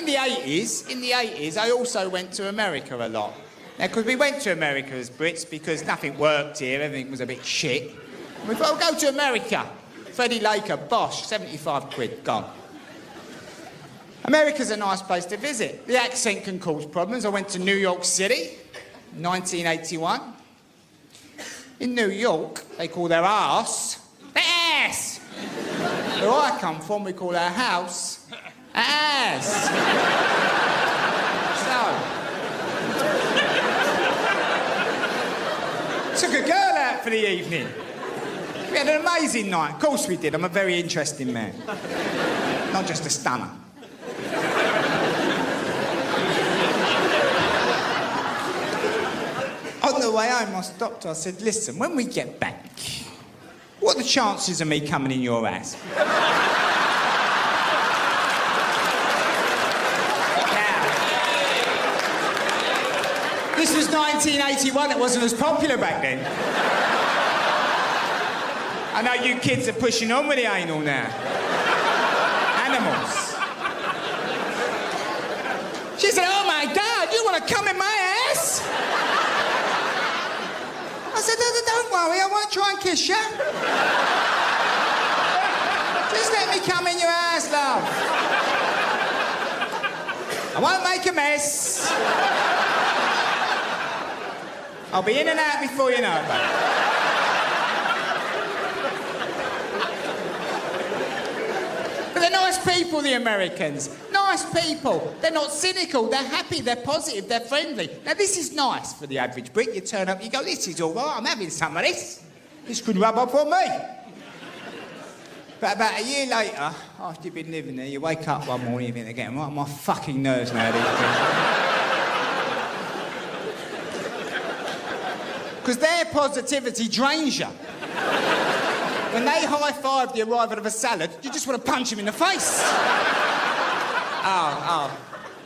in the 80s, I also went to America a lot. Now, because we went to America as Brits because nothing worked here, everything was a bit shit. And we thought, we'll go to America. Freddie Laker, bosh, 75 quid, gone. America's a nice place to visit. The accent can cause problems. I went to New York City, 1981. In New York, they call their arse the ass. Where I come from, we call our house a ass. So, took a girl out for the evening. We had an amazing night. Of course we did. I'm a very interesting man. Not just a stunner. On the way home, I stopped her. I said, listen, when we get back, what are the chances of me coming in your ass? Now, this was 1981. It wasn't as popular back then. I know you kids are pushing on with the anal now. Animals. She said, oh, my God, you want to come in my ass? I said, don't worry, I won't try and kiss you. Just let me come in your ass, love. I won't make a mess. I'll be in and out before you know it, babe. But they're nice people, the Americans. Nice people. They're not cynical. They're happy. They're positive. They're friendly. Now, this is nice for the average Brit. You turn up, you go, this is all right. I'm having some of this. This could rub up on me. But about a year later, after you've been living there, you wake up one morning and you think, they're getting right on my fucking nerves now, these people. Because their positivity drains you. When they high-five the arrival of a salad, you just want to punch him in the face. Oh,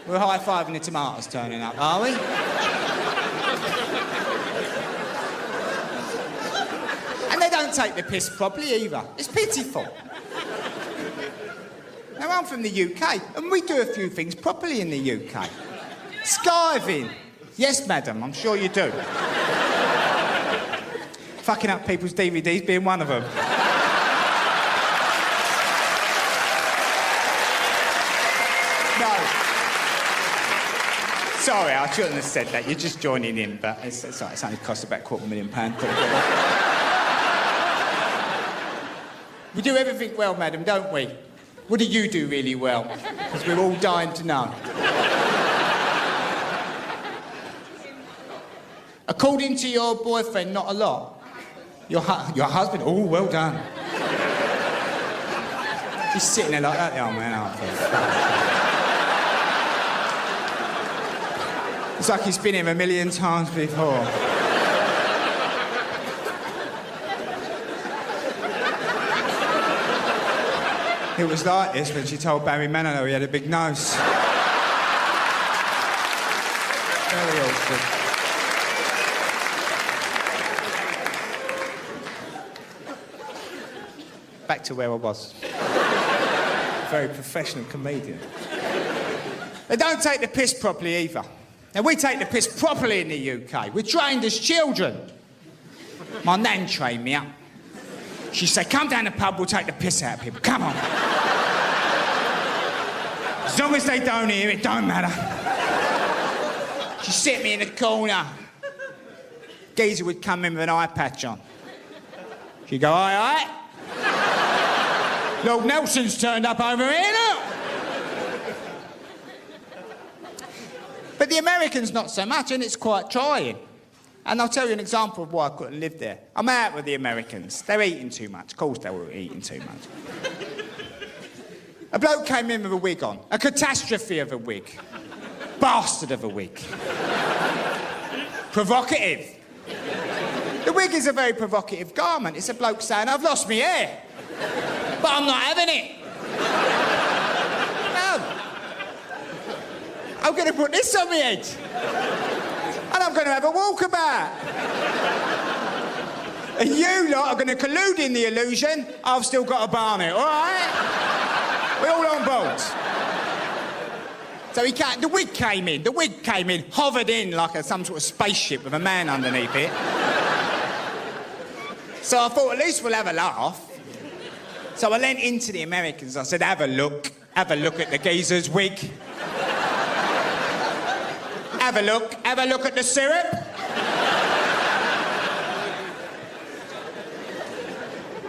we're high-fiving the tomatoes turning up, are we? And they don't take the piss properly either. It's pitiful. Now, I'm from the UK, and we do a few things properly in the UK. Skiving. Yes, madam, I'm sure you do. Fucking up people's DVDs being one of them. No. Sorry, I shouldn't have said that. You're just joining in, but it's all right. It's only cost about £250,000. We do everything well, madam, don't we? What do you do really well? Because we're all dying to know. According to your boyfriend, not a lot. Your husband? Oh, well done. He's sitting there like that, the old man. It's like he's been here a million times before. It was like this when she told Barry Manilow he had a big nose. Very awkward. Back to where I was. Very professional comedian. They don't take the piss properly either. Now, we take the piss properly in the UK. We're trained as children. My nan trained me up. She said, come down the pub, we'll take the piss out of people. Come on. As long as they don't hear it, don't matter. She sit me in the corner. Geezer would come in with an eye patch on. She'd go, aye, aye. Lord Nelson's turned up over here, look. But the Americans, not so much, and it's quite trying. And I'll tell you an example of why I couldn't live there. I'm out with the Americans. They're eating too much. Of course they were eating too much. A bloke came in with a wig on. A catastrophe of a wig. Bastard of a wig. Provocative. The wig is a very provocative garment. It's a bloke saying, I've lost my hair. But I'm not having it. No. I'm going to put this on my head. And I'm going to have a walkabout. And you lot are going to collude in the illusion I've still got a barnet, all right? We're all on board. So the wig came in. The wig came in, hovered in like some sort of spaceship with a man underneath it. So I thought, at least we'll have a laugh. So I leant into the Americans. I said, have a look at the geezer's wig. Have a look at the syrup.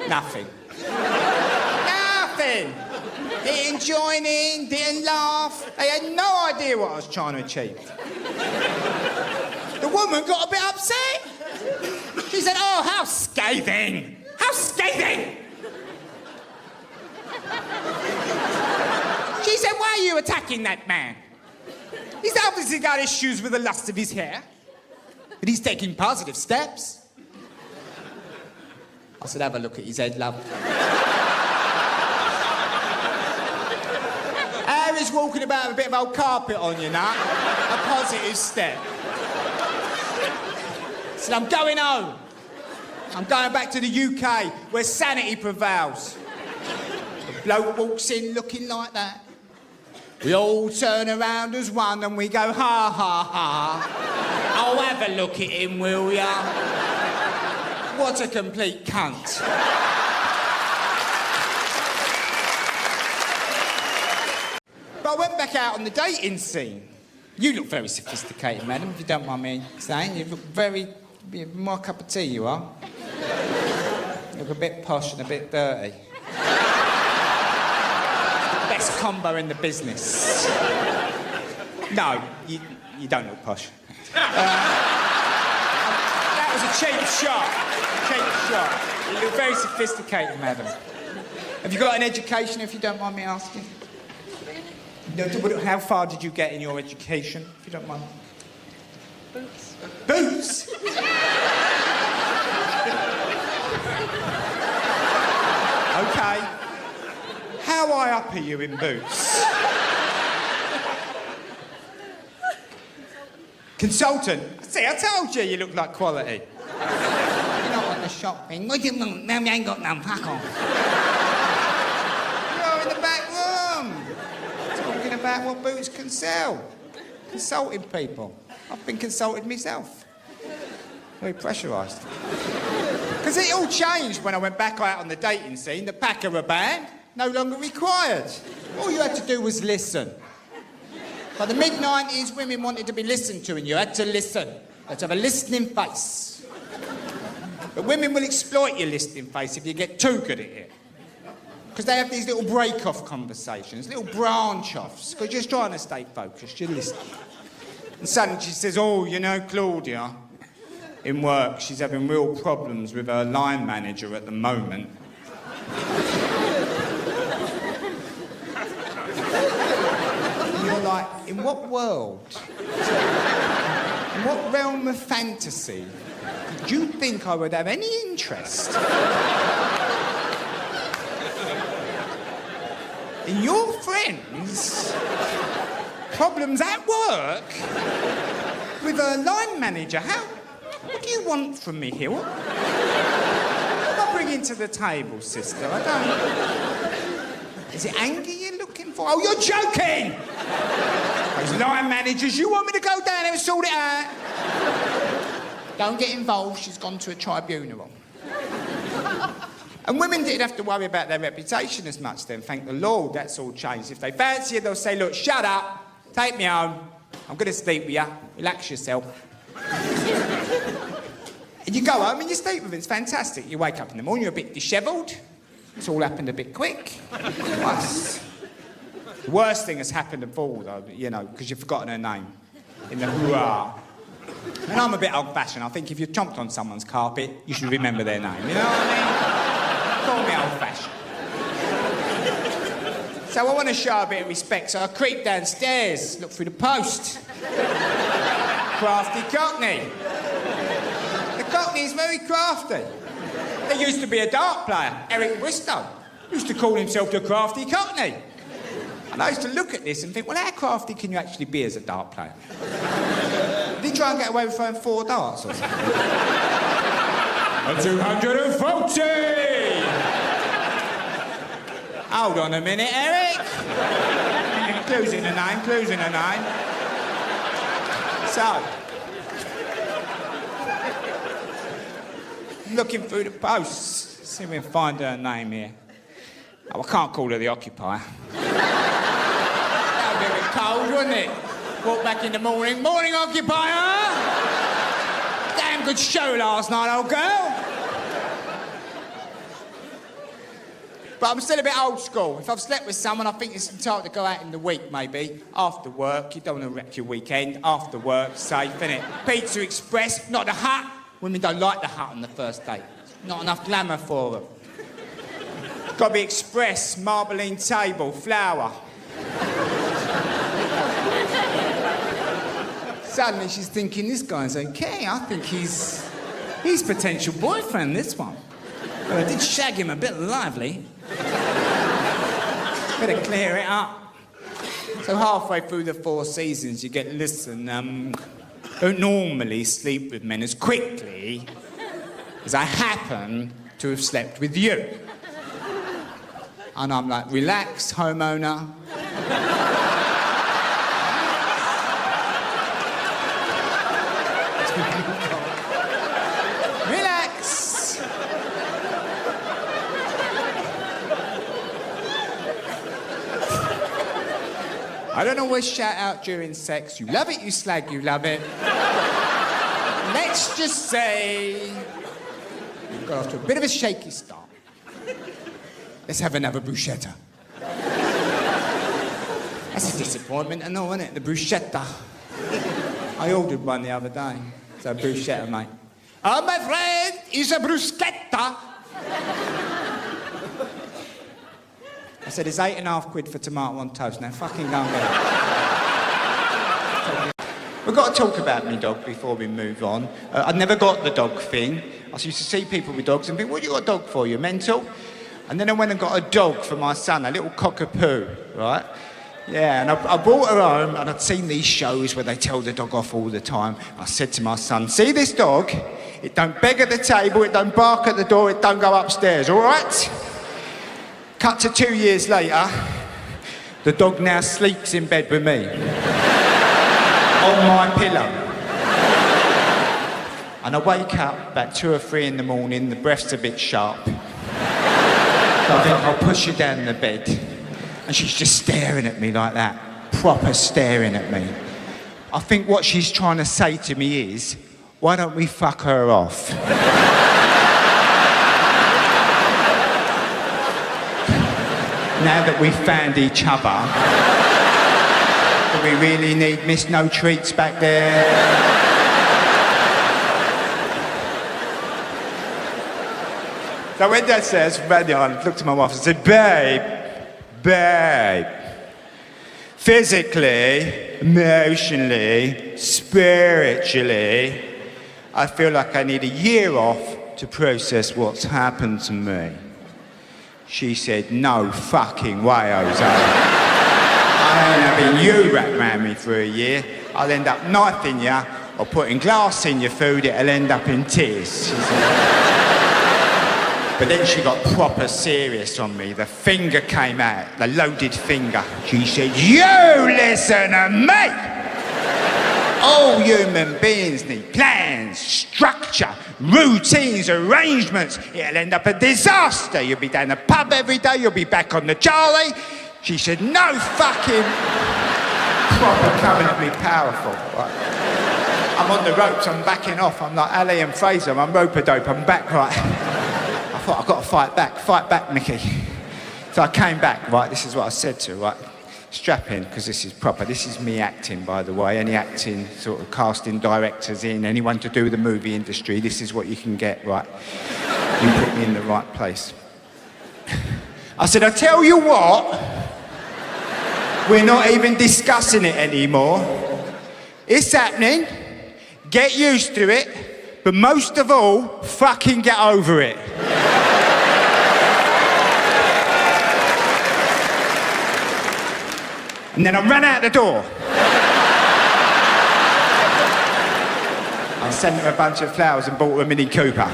Nothing. Nothing. Didn't join in, didn't laugh. They had no idea what I was trying to achieve. The woman got a bit upset. She said, oh, how scathing! How scathing! She said, why are you attacking that man? He's obviously got issues with the lust of his hair, but he's taking positive steps. I said, have a look at his head, love. Harry's walking about with a bit of old carpet on, you know. A positive step. I said, I'm going home. I'm going back to the UK, where sanity prevails. The bloke walks in looking like that. We all turn around as one and we go, ha, ha, ha. Oh, have a look at him, will ya? What a complete cunt. But I went back out on the dating scene. You look very sophisticated, madam, if you don't mind me saying. You look very... my cup of tea, you are. You look a bit posh and a bit dirty. Best combo in the business. No, you don't look posh. That was a cheap shot. Cheap shot. You look very sophisticated, madam. Have you got an education, if you don't mind me asking? How far did you get in your education, if you don't mind? Boots. Boots? OK. How high up are you in boots? Consultant? See, I told you you look like quality. You're not on the shopping. What do you mean? Now you ain't got none. Fuck off. You're in the back room. Talking about what boots can sell. Consulting people. I've been consulted myself. Very pressurised. Because it all changed when I went back out on the dating scene. The packer band, no longer required. All you had to do was listen. By the mid-90s, women wanted to be listened to, and you had to listen. You had to have a listening face. But women will exploit your listening face if you get too good at it. Because they have these little break-off conversations, little branch-offs, because you're just trying to stay focused, you're listening. And suddenly she says, oh, you know, Claudia, in work, she's having real problems with her line manager at the moment. And you're like, in what world? In what realm of fantasy did you think I would have any interest in your friends' problems at work with a line manager? What do you want from me here? What am I bringing to the table, sister? I don't... Is it anger you're looking for? Oh, you're joking! Those line managers, you want me to go down there and sort it out? Don't get involved, she's gone to a tribunal. And women didn't have to worry about their reputation as much then, thank the Lord, that's all changed. If they fancy you, they'll say, look, shut up, take me home, I'm going to sleep with you, relax yourself. And you go home and you sleep with it, it's fantastic. You wake up in the morning, you're a bit dishevelled, it's all happened a bit quick. Plus, the worst thing has happened of all, though, you know, because you've forgotten her name in the hurrah. And I'm a bit old-fashioned. I think if you chomped on someone's carpet, you should remember their name, you know what I mean? Call me old-fashioned. So I want to show a bit of respect, so I creep downstairs, look through the post. Crafty Cockney. The Cockney's very crafty. There used to be a dart player, Eric Bristow, used to call himself the Crafty Cockney. And I used to look at this and think, well, how crafty can you actually be as a dart player? Did he try and get away with throwing 4 darts or something? A 240! Hold on a minute, Eric. Clues in the name, clues in the name. So, looking through the posts, see if we can find her name here. Oh, I can't call her the occupier. That would be a bit cold, wouldn't it? Walk back in the morning. Morning, occupier! Damn good show last night, old girl. But I'm still a bit old school. If I've slept with someone, I think it's entitled to go out in the week, maybe. After work, you don't want to wreck your weekend. After work, safe, innit? Pizza Express, not the Hut. Women don't like the Hut on the first date. Not enough glamour for them. Got to be Express, marbling table, flower. Suddenly she's thinking, this guy's okay. I think he's potential boyfriend, this one. Well, I did shag him a bit lively. Better clear it up. So halfway through the 4 seasons, you get, listen, don't normally sleep with men as quickly as I happen to have slept with you. And I'm like, relax, homeowner. Relax. I don't always shout out during sex. You love it, you slag, you love it. Let's just say we got off to a bit of a shaky start. Let's have another bruschetta. That's a disappointment, I know, isn't it? The bruschetta. I ordered one the other day. It's a bruschetta, mate. Oh, my friend, it's a bruschetta. I said, it's £8.50 for tomato on toast. Now, fucking go and get it. We've got to talk about me dog before we move on. I never got the dog thing. I used to see people with dogs and think, what do you got a dog for? You mental? And then I went and got a dog for my son, a little cockapoo, right? Yeah, and I brought her home, and I'd seen these shows where they tell the dog off all the time. I said to my son, see this dog? It don't beg at the table, it don't bark at the door, it don't go upstairs, all right? Cut to 2 years later, the dog now sleeps in bed with me. On my pillow. And I wake up about 2 or 3 in the morning, the breath's a bit sharp. So I think I'll push her down the bed. And she's just staring at me like that. Proper staring at me. I think what she's trying to say to me is, why don't we fuck her off? Now that we've found each other, do we really need Miss No Treats back there? So when Dad says, I looked at my wife and said, babe, physically, emotionally, spiritually, I feel like I need a year off to process what's happened to me. She said, no fucking way, Jose. I ain't having you wrap around me for a year. I'll end up knifing you or putting glass in your food, it'll end up in tears. She said. But then she got proper serious on me. The finger came out, the loaded finger. She said, you listen to me! All human beings need plans, structure, routines, arrangements. It'll end up a disaster. You'll be down the pub every day, you'll be back on the Charlie. She said, no fucking... proper coming at me powerful. Right? I'm on the ropes, I'm backing off. I'm like Ali and Fraser, I'm rope-a-dope, I'm back, right? I thought, I've got to fight back, Micky. So I came back, right, this is what I said to her, right? Strap in, because this is proper. This is me acting, by the way. Any acting, sort of casting directors in, anyone to do with the movie industry, this is what you can get, right? You put me in the right place. I said, I tell you what, we're not even discussing it anymore. It's happening. Get used to it. But most of all, fucking get over it. And then I ran out the door. I sent her a bunch of flowers and bought her a Mini Cooper.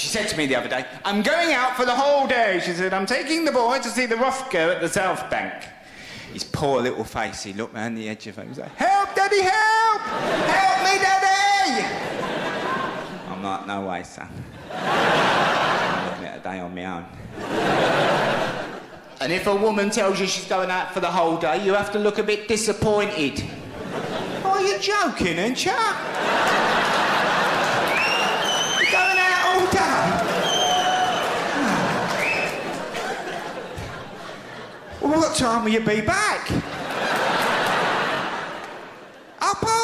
She said to me the other day, I'm going out for the whole day. She said, I'm taking the boy to see the Rothko at the South Bank. His poor little face, he looked round the edge of it. He was like, help, Daddy, help! Help me, Daddy! I'm like, no way, son. I'm looking at a day on my own. And if a woman tells you she's going out for the whole day, you have to look a bit disappointed. Oh, you're joking, aren't you? You're going out all day? Well, what time will you be back?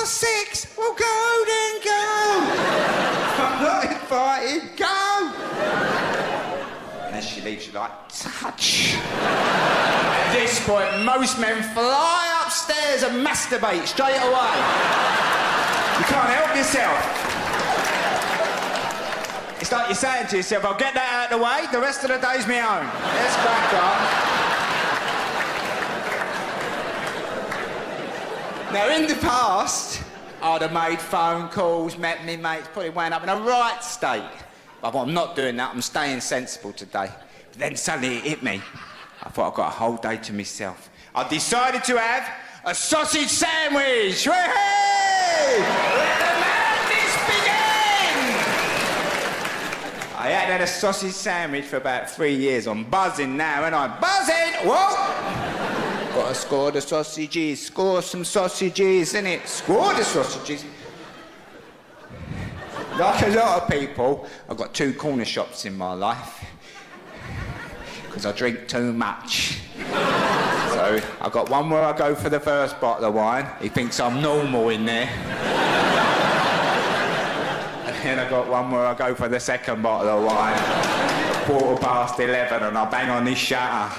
6:30. Well, go then, go. I'm not invited. Go. And as she leaves, you're like, touch. At this point, most men fly upstairs and masturbate straight away. You can't help yourself. It's like you're saying to yourself, I'll get that out of the way, the rest of the day's my own. Let's crack on. Now, in the past, I'd have made phone calls, met me mates, probably wound up in a right state. But I'm not doing that, I'm staying sensible today. But then suddenly it hit me. I thought I've got a whole day to myself. I decided to have a sausage sandwich. Hey! Let the madness begin! I hadn't had a sausage sandwich for about 3 years. I'm buzzing now, and I'm buzzing! Whoa! Gotta score the sausages, score some sausages, innit? Score the sausages. Like a lot of people, I've got 2 corner shops in my life because I drink too much. So I've got one where I go for the first bottle of wine. He thinks I'm normal in there. And then I've got one where I go for the second bottle of wine. 11:15 and I bang on this shutter.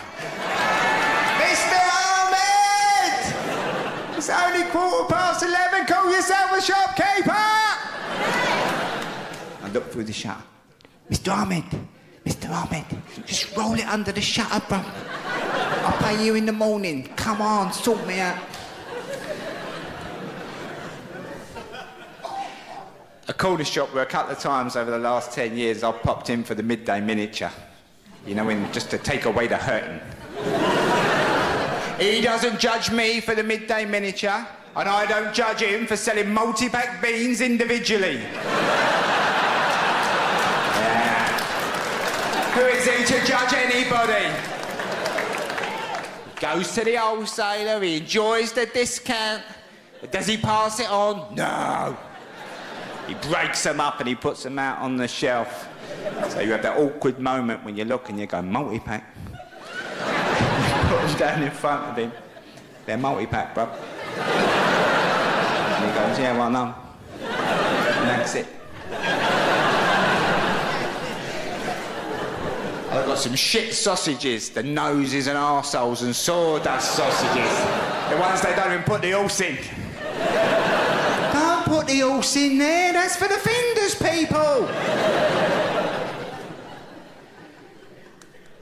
It's only 11:15. Call yourself a shopkeeper! I look through the shutter. Mr. Ahmed, just roll it under the shutter, bro. I'll pay you in the morning. Come on, sort me out. A corner shop where a couple of times over the last 10 years I've popped in for the midday miniature. You know, just to take away the hurting. He doesn't judge me for the midday miniature, and I don't judge him for selling multi-pack beans individually. Yeah. Who is he to judge anybody? He goes to the wholesaler, he enjoys the discount, but does he pass it on? No. He breaks them up and he puts them out on the shelf. So you have that awkward moment when you look and you go, multi-pack. Put them down in front of him. They're multi-pack, bro. And he goes, yeah, well, no. And that's it. I've got some shit sausages, the noses and arseholes and sawdust sausages. The ones they don't even put the horse in. Don't put the horse in there, that's for the finders, people.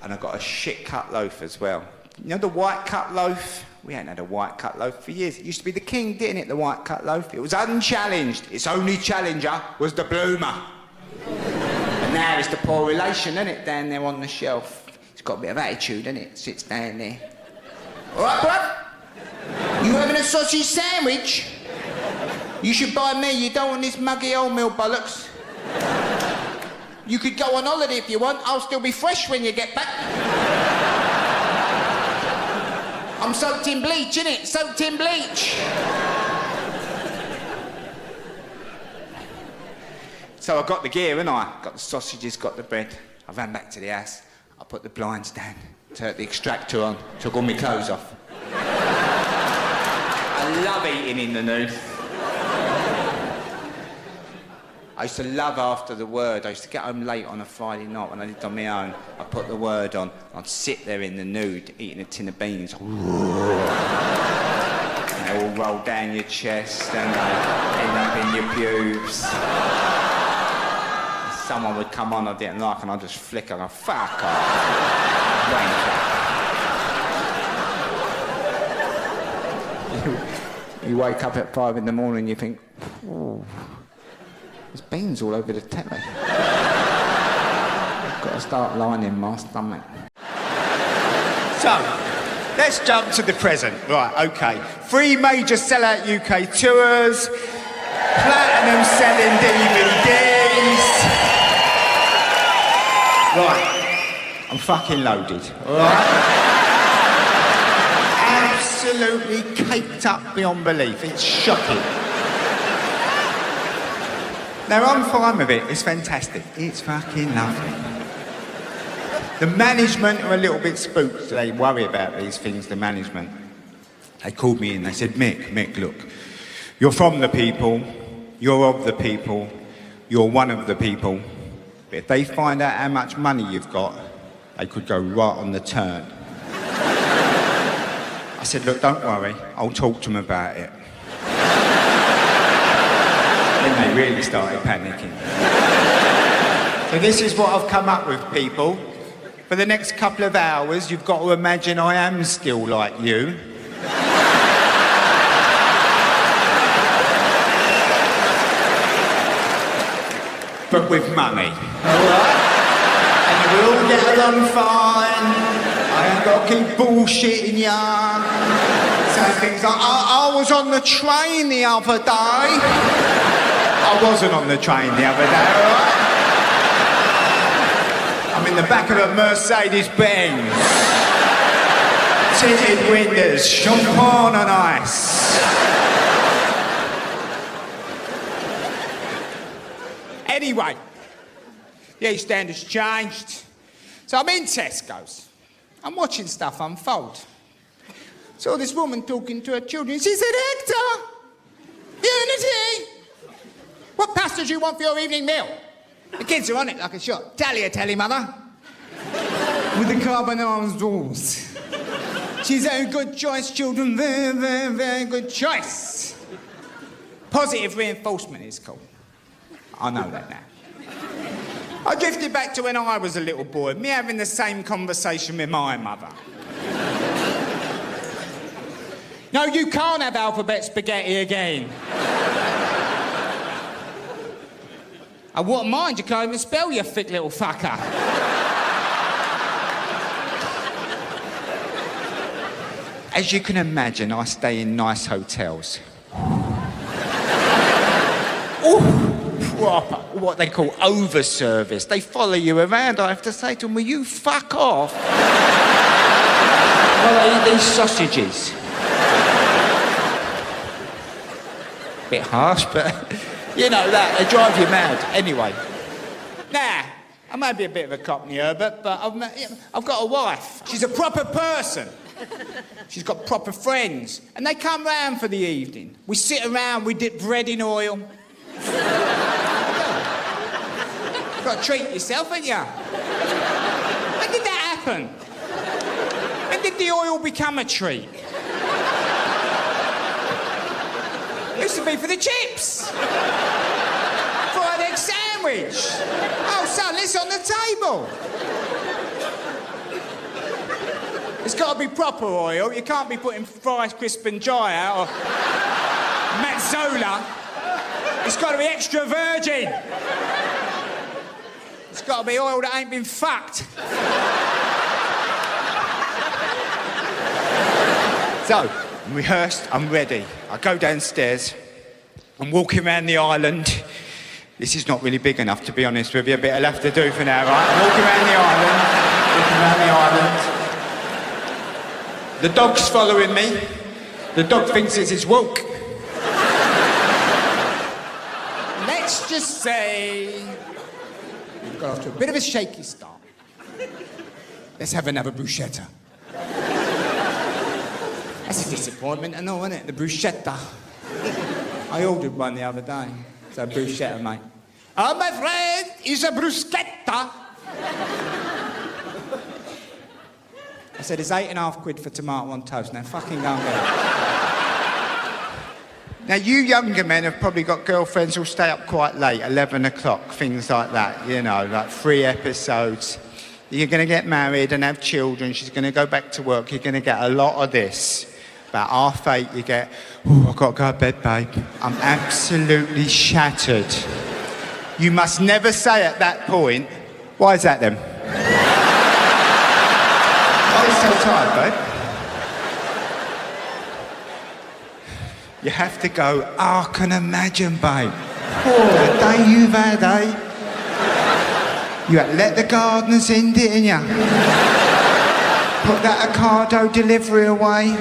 And I've got a shit cut loaf as well. You know the white cut loaf? We ain't had a white cut loaf for years. It used to be the king, didn't it, the white cut loaf? It was unchallenged. Its only challenger was the bloomer. And now it's the poor relation, isn't it, down there on the shelf. It's got a bit of attitude, isn't it? Sits down there. All right, bruv? You having a sausage sandwich? You should buy me. You don't want this muggy old meal bollocks. You could go on holiday if you want. I'll still be fresh when you get back. I'm soaked in bleach, innit? Soaked in bleach. So I got the gear, and I got the sausages, got the bread. I ran back to the house. I put the blinds down, turned the extractor on, took all my clothes off. I love eating in the nude. I used to love After the Word. I used to get home late on a Friday night when I lived on my own. I'd put the Word on. I'd sit there in the nude, eating a tin of beans. They all roll down your chest and they end up in your pubes. And someone would come on I didn't like and I'd just flick and go, fuck off. Wanker. You wake up at 5 in the morning and you think, ooh. There's beans all over the telly. I start lining my stomach. So, let's jump to the present. Right, okay. 3 major sellout UK tours, platinum selling DVDs. Right, I'm fucking loaded, alright? Absolutely caked up beyond belief. It's shocking. Now, I'm fine with it. It's fantastic. It's fucking lovely. The management are a little bit spooked. They worry about these things, the management. They called me in. They said, Mick, look, you're from the people, you're of the people, you're one of the people. But if they find out how much money you've got, they could go right on the turn. I said, look, don't worry. I'll talk to them about it. Then they really started panicking. So this is what I've come up with, people. For the next couple of hours, you've got to imagine I am still like you. But with money, all right? And we all get along fine. I ain't got to keep bullshitting ya. Saying things like, I was on the train the other day. I wasn't on the train the other day, all right? I'm in the back of a Mercedes-Benz. Tinted windows, champagne on ice. Anyway, the East End has changed. So I'm in Tesco's. I'm watching stuff unfold. Saw this woman talking to her children. She said, Hector, Unity, what pasta do you want for your evening meal? The kids are on it like a shot. Telly, mother. With the carbonara sauce. She's a good choice, children. Very, very, very good choice. Positive reinforcement is called. I know that now. I drifted back to when I was a little boy, me having the same conversation with my mother. No, you can't have alphabet spaghetti again. I wouldn't mind, you can't even spell, you thick little fucker. As you can imagine, I stay in nice hotels. Ooh. Proper, what they call over-service. They follow you around. I have to say to them, will you fuck off? Well, I eat these sausages. Bit harsh, but you know that, they drive you mad. Anyway. Now, I may be a bit of a cockney Herbert, but I've got a wife. She's a proper person. She's got proper friends. And they come round for the evening. We sit around, we dip bread in oil. You've got to treat yourself, haven't you? When did that happen? When did the oil become a treat? It used to be for the chips. Fried egg sandwich. Oh, son, it's on the table. It's got to be proper oil. You can't be putting Fry's Crisp and Dry out or Mazzola. It's got to be extra virgin. It's got to be oil that ain't been fucked. So, I'm rehearsed, I'm ready. I go downstairs. I'm walking around the island. This is not really big enough, to be honest with you, but I'll have to do for now, right? I'm walking around the island. The dog's following me. The dog thinks it's his walk. Let's just say we've got off to a bit of a shaky start. Let's have another bruschetta. That's a disappointment, I know, isn't it? The bruschetta. I ordered one the other day. It's a bruschetta, mate. Oh, my friend, it's a bruschetta. I said, it's £8.50 for tomato on toast. Now, fucking go and get it. Now, you younger men have probably got girlfriends who'll stay up quite late, 11 o'clock, things like that, you know, like 3 episodes. You're going to get married and have children. She's going to go back to work. You're going to get a lot of this. About 8:30, you get, oh, I've got to go to bed, babe. I'm absolutely shattered. You must never say at that point, why is that then? tired, babe? You have to go, I can imagine, babe. The day you've had, eh? You had to let the gardeners in, didn't you? Put that Ocado delivery away.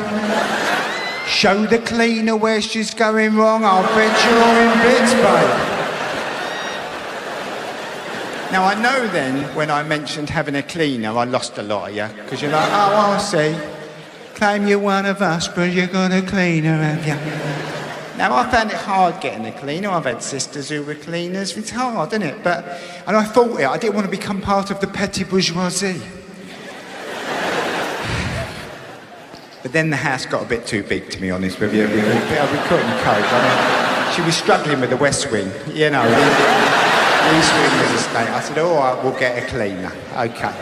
Show the cleaner where she's going wrong. I'll bet you're in bits, babe. Now, I know then, when I mentioned having a cleaner, I lost a lot of you. Because you're like, oh, I see. Claim you're one of us, but you got a cleaner, have you? Now, I found it hard getting a cleaner. I've had sisters who were cleaners. It's hard, isn't it? And I thought I didn't want to become part of the petty bourgeoisie. But then the house got a bit too big, to be honest with you. We couldn't cope. I mean, she was struggling with the West Wing, you know. The East Wing was a state. I said, all right, we'll get a cleaner. OK.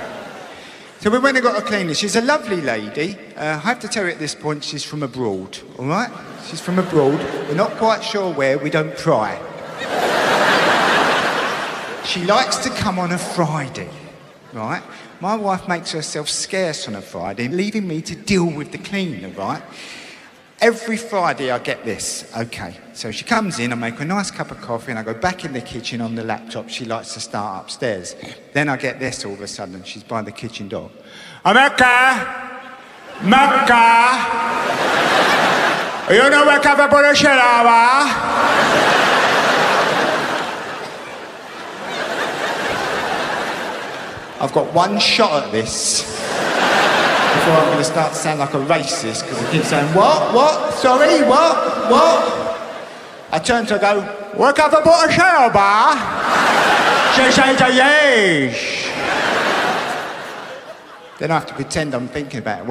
So we went and got a cleaner. She's a lovely lady. I have to tell you at this point, she's from abroad, all right? She's from abroad. We're not quite sure where. We don't pry. She likes to come on a Friday, right? My wife makes herself scarce on a Friday, leaving me to deal with the cleaner, right? Every Friday I get this. OK, so she comes in, I make her a nice cup of coffee, and I go back in the kitchen on the laptop. She likes to start upstairs. Then I get this all of a sudden. She's by the kitchen door. Mecca! You know where cafe por el shower? I've got one shot at this before I'm going to start to sound like a racist, because I keep saying, what, sorry, what? I turn to her and go, where cafe por el shower? Yes. Then I have to pretend I'm thinking about it.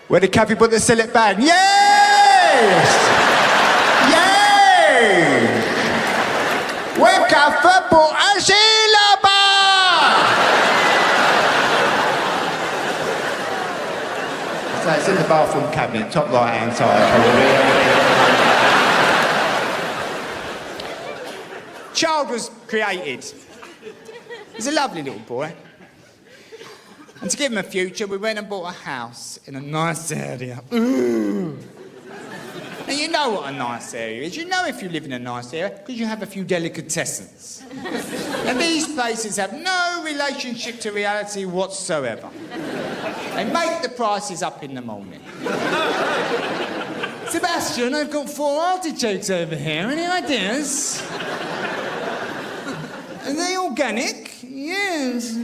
Where the cafe put the sillet bag? Yes! Yay! Where cafe put a sillet bag? So it's in the bathroom cabinet, top right hand side. Child was created. He's a lovely little boy. And to give him a future, we went and bought a house in a nice area. Ooh. And you know what a nice area is. You know if you live in a nice area, because you have a few delicatessens. And these places have no relationship to reality whatsoever. They make the prices up in the morning. Sebastian, I've got 4 artichokes over here. Any ideas? Are they organic? Yes.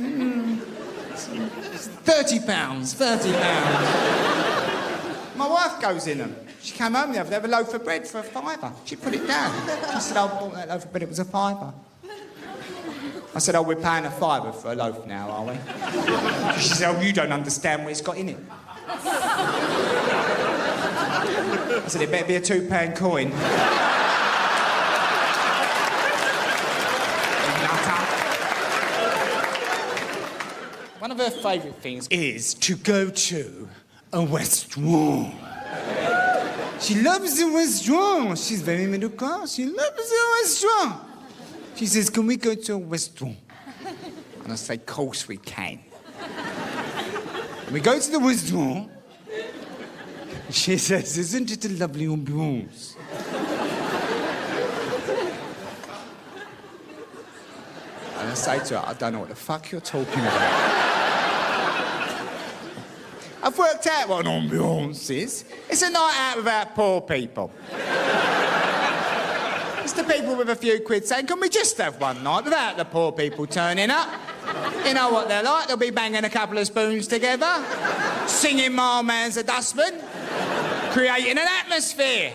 £30. My wife goes in them. She came home the other day with a loaf of bread for £5. She put it down. She said, I bought that loaf of bread, it was £5. I said, we're paying £5 for a loaf now, are we? She said, you don't understand what it's got in it. I said, it better be a £2 coin. One of her favourite things is to go to a restaurant. She loves the restaurant. She's very middle class. She loves the restaurant. She says, can we go to a restaurant? And I say, of course we can. And we go to the restaurant. She says, isn't it a lovely ambiance? And I say to her, I don't know what the fuck you're talking about. I've worked out what an ambiance is. It's a night out without poor people. It's the people with a few quid saying, can we just have one night without the poor people turning up? You know what they're like, they'll be banging a couple of spoons together, singing My Man's a Dustman, creating an atmosphere.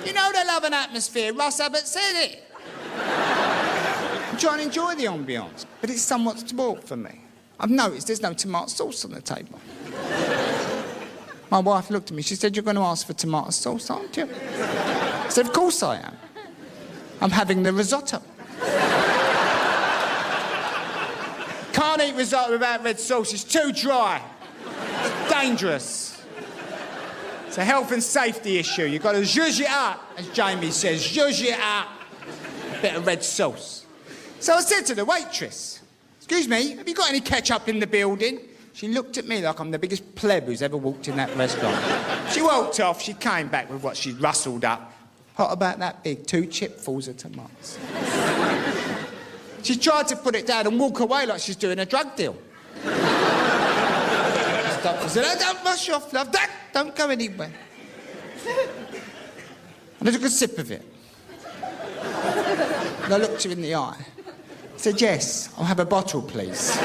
You know they love an atmosphere, Russ Abbott said it. I'm trying to enjoy the ambiance, but it's somewhat spoilt for me. I've noticed there's no tomato sauce on the table. My wife looked at me. She said, "You're going to ask for tomato sauce, aren't you?" I said, "Of course I am. I'm having the risotto." Can't eat risotto without red sauce. It's too dry. It's dangerous. It's a health and safety issue. You've got to zhuzh it up, as Jamie says. Zhuzh it up. A bit of red sauce. So I said to the waitress, "Excuse me, have you got any ketchup in the building?" She looked at me like I'm the biggest pleb who's ever walked in that restaurant. She walked off. She came back with what she'd rustled up. Pot about that big, 2 chipfuls of tomatoes. She tried to put it down and walk away like she's doing a drug deal. I said, "Oh, don't rush off, love. Don't go anywhere." And I took a sip of it. And I looked her in the eye. I said, "Yes, I'll have a bottle, please."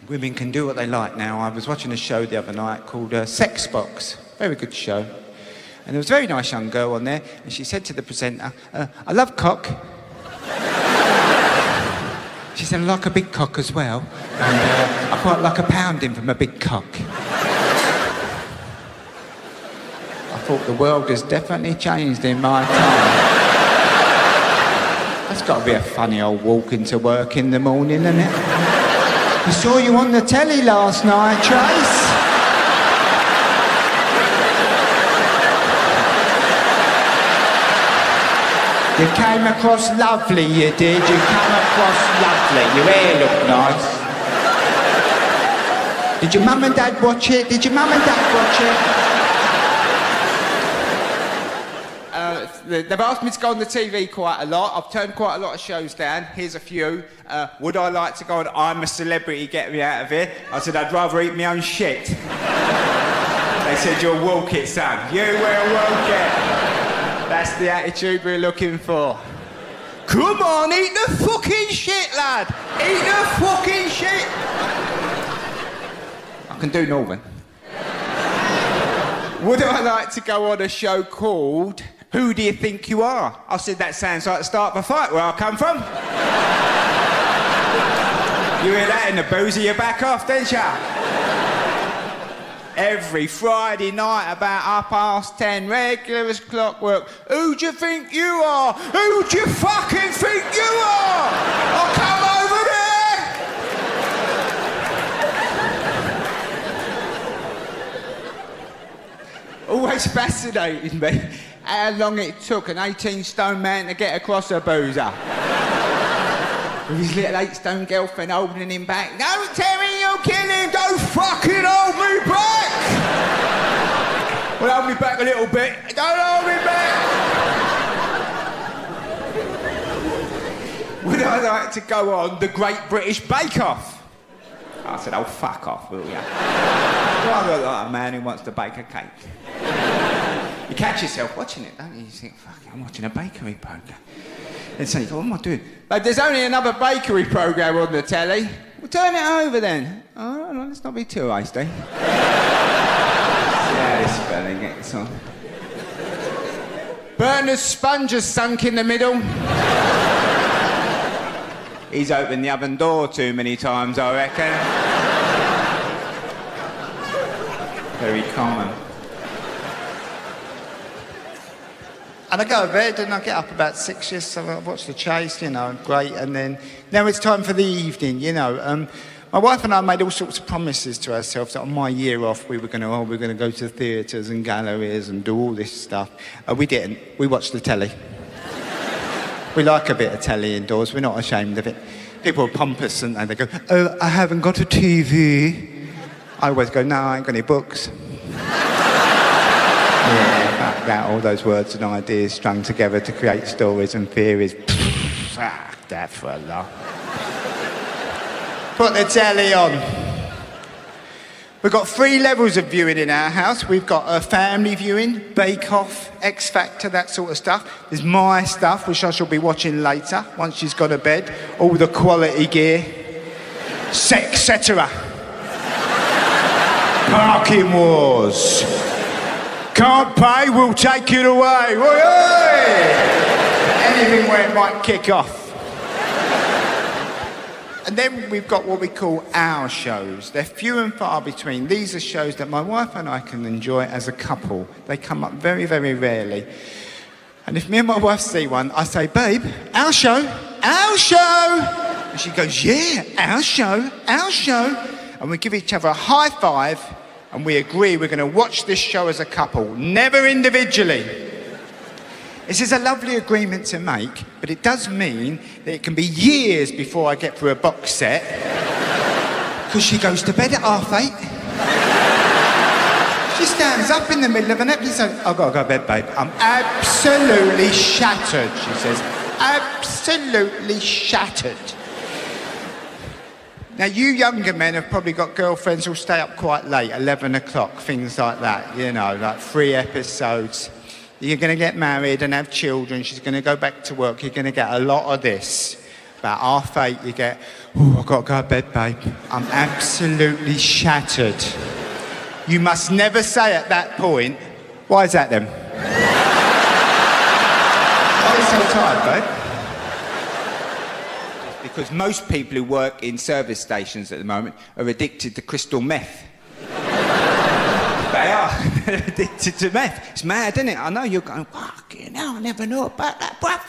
Women can do what they like now. I was watching a show the other night called Sex Box. Very good show. And there was a very nice young girl on there, and she said to the presenter, "I love cock." She said, "I like a big cock as well. And I quite like a pounding from a big cock." I thought the world has definitely changed in my time. That's got to be a funny old walk into work in the morning, isn't it? "I saw you on the telly last night, Trace." You came across lovely, you did. You came across lovely. Your hair looked nice. Did your mum and dad watch it? Did your mum and dad watch it? They've asked me to go on the TV quite a lot. I've turned quite a lot of shows down. Here's a few. Would I like to go on I'm a Celebrity, Get Me Out of Here? I said, "I'd rather eat my own shit." They said, "You'll walk it, son. You will walk it." That's the attitude we're looking for. Come on, eat the fucking shit, lad. Eat the fucking shit. I can do Northern. Would I like to go on a show called Who Do You Think You Are? I said, that sounds like the start of a fight where I come from. You hear that in the booze of your back off, didn't ya? Every Friday night about 10:30, regular as clockwork. Who do you think you are? Who do you fucking think you are? I'll come over there! Always fascinated me how long it took an 18-stone man to get across a boozer. With his little 8-stone girlfriend holding him back. "Don't tell me you'll kill him, don't fucking hold me back!" "Well, hold me back a little bit. Don't hold me back!" Would I like to go on the Great British Bake Off? I said, "Oh, fuck off, will ya?" Well, I look like a man who wants to bake a cake. You catch yourself watching it, don't you? You think, fuck, I'm watching a bakery programme. And so you go, "What am I doing?" "Babe, there's only another bakery programme on the telly." "Well, turn it over then." "Oh, no, let's not be too hasty." Yeah, this fella gets on. Bernard's sponge has sunk in the middle. He's opened the oven door too many times, I reckon. Very common. And I go to bed and I get up about 6ish, so I watch the chase, you know, great. And then now it's time for the evening, you know. My wife and I made all sorts of promises to ourselves that on my year off we were going to go to theatres and galleries and do all this stuff. We didn't. We watched the telly. We like a bit of telly indoors. We're not ashamed of it. People are pompous and they go, "Oh, I haven't got a TV." I always go, "No, I ain't got any books." Yeah, that, all those words and ideas strung together to create stories and theories. Fuck that for a laugh. Put the telly on. We've got 3 levels of viewing in our house. We've got a family viewing, Bake Off, X Factor, that sort of stuff. There's my stuff, which I shall be watching later, once she's gone to bed. All the quality gear. Etc. Parking wars. Can't pay, we'll take it away. Oi, oi! Anything where it might kick off. And then we've got what we call our shows. They're few and far between. These are shows that my wife and I can enjoy as a couple. They come up very, very rarely. And if me and my wife see one, I say, babe, our show, our show. And she goes, yeah, our show, our show. And we give each other a high five and we agree we're going to watch this show as a couple, never individually. This is a lovely agreement to make, but it does mean that it can be years before I get through a box set, because she goes to bed at 8:30. She stands up in the middle of an episode. I've got to go to bed, babe. I'm absolutely shattered, she says. Absolutely shattered. Now, you younger men have probably got girlfriends who'll stay up quite late, 11 o'clock, things like that, you know, like 3 episodes. You're going to get married and have children. She's going to go back to work. You're going to get a lot of this. About 8:30, you get, oh, I've got to go to bed, babe. I'm absolutely shattered. You must never say at that point, why is that then? Why are you so tired, babe? Because most people who work in service stations at the moment are addicted to crystal meth. They are. They're addicted to meth. It's mad, isn't it? I know you're going, fucking hell, I never knew about that, bruv.